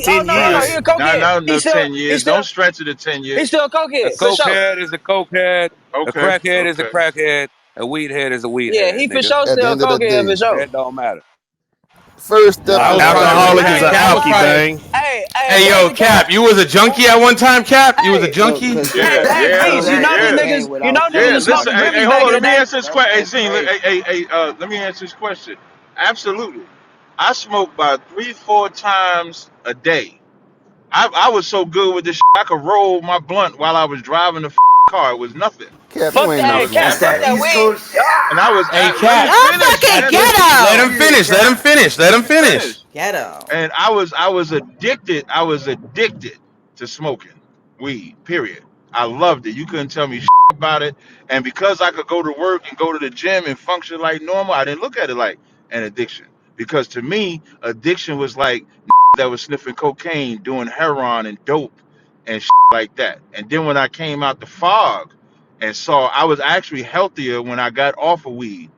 10 no. He years. a cokehead. No, 10 years. Don't stretch it to 10 He's years. still a A cokehead for sure. cokehead is a cokehead. A Okay, crackhead is a okay. crackhead. A weed head is a weed Yeah, head, he for nigga. sure At the still a end of the cokehead for day, sure. That don't matter. first step Nah, in I was life. probably Alcoholic is hey, a I was alky, probably bang. Hey, Hey, yo, listen, Cap. Cap, you was a junkie at one time, Cap? You was a Hey, Look, junkie? cause Yeah, hey, yeah, Beast, you know these yeah. niggas, without Yeah, was listen, smoking smoking. hey, Grimmies hold back on. in the Let me day. answer this That's question. Hey, that's Zine, crazy. let me answer this question. Absolutely. I smoked about 3-4 times a day. I was so good with this shit, I could roll my blunt while I was driving the car. It was nothing. Cap, you ain't No, never it's Cap, That's missed fuck that that nothing. East weed. Coast. and I was Hey, let me Cap, Y'all finish, fucking man. let him ghetto. finish. Let him finish. Let Let him me finish. finish. Ghetto. And I was addicted. I was addicted to smoking weed. Period. I loved it. You couldn't tell me about it. And because I could go to work and go to the gym and function like normal, I didn't look at it like an addiction. Because to me, addiction was like that was sniffing cocaine, doing heroin and dope and like that. And then when I came out the fog and saw I was actually healthier when I got off of weed.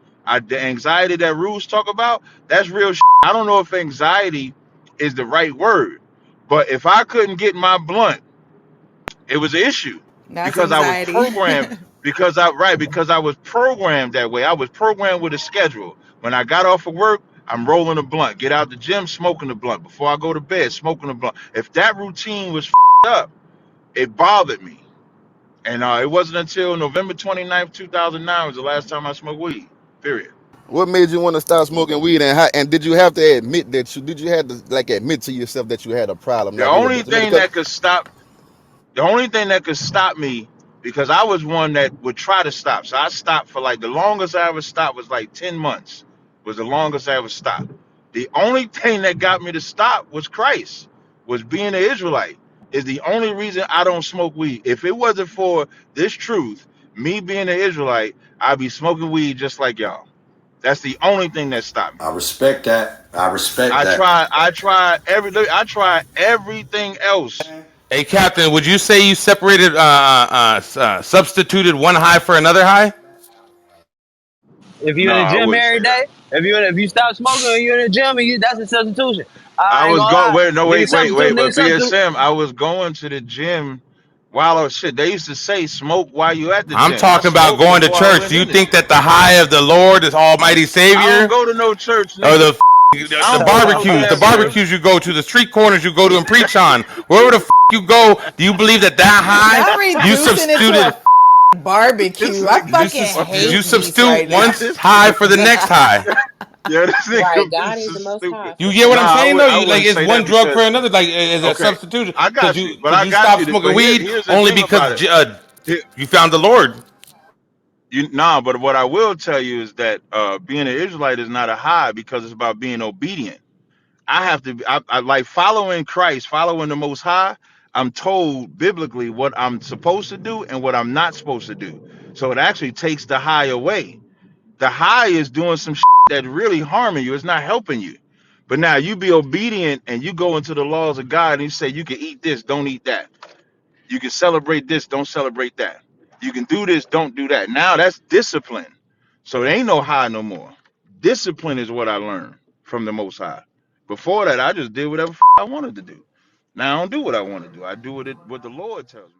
The anxiety that Rules talk about, that's real. I don't know if anxiety is the right word, but if I couldn't get my blunt, it was an issue That's because I was anxiety. programmed. Because I was programmed that way. I was programmed with a schedule. When I got off of work, I'm rolling a blunt. Get out the gym, smoking a blunt. Before I go to bed, smoking a blunt. If that routine was up, it bothered me. And it wasn't until November 29th, 2009 was the last time I smoked weed. Period. What made you want to start smoking weed, and did you have to admit that did you have to like admit to yourself that you had a problem, The like only rehabilitation? thing Because that could stop The only thing that could stop me, because I was one that would try to stop. So I stopped for like the longest I ever stopped was like 10 months, was the longest I ever stopped. The only thing that got me to stop was Christ, was being an Israelite, is the only reason I don't smoke weed. If it wasn't for this truth, me being an Israelite, I'd be smoking weed just like y'all. That's the only thing that stopped me. I respect that. I respect that. I tried everything else. Hey, Captain, would you say you separated, substituted one high for another high? If you No, in the I gym wouldn't every say that. day, if you stop smoking and you in the gym and that's a substitution. I I ain't was gonna going. lie. Wait, no, Nigga substitute, But nigga substitute. BSM, I was going to the gym while I was shit. They used to say smoke while you at the I'm gym. I talking about smoked going to before I church. went Do you in the think gym. that the high of the Lord is Almighty I don't Savior? go to no church, Or nigga. I the don't go to no barbecues, the damn church. barbecues you go to, the street corners you go to and preach on, wherever the you go, do you believe that high Y'all you reducing it to substituted? a This barbecue. I nigga, fucking Did you hate beast substitute right now. one high for the next high? yeah, this Right. nigga be God is so the most high stupid. You for get what I'm sure. Nah, saying though? I You like wouldn't it's say one that drug for because another, like as a okay, substitution I because got you, but I you got stopped you. smoking But weed here's the only thing about because it. you found the Lord. But what I will tell you is that being an Israelite is not a high because it's about being obedient. I have to. I like following Christ, following the Most High. I'm told biblically what I'm supposed to do and what I'm not supposed to do. So it actually takes the high away. The high is doing some that really harming you. It's not helping you. But now you be obedient and you go into the laws of God and you say you can eat this, don't eat that. You can celebrate this, don't celebrate that. You can do this, don't do that. Now that's discipline. So it ain't no high no more. Discipline is what I learned from the Most High. Before that, I just did whatever I wanted to do. Now I don't do what I want to do. I do what the Lord tells me.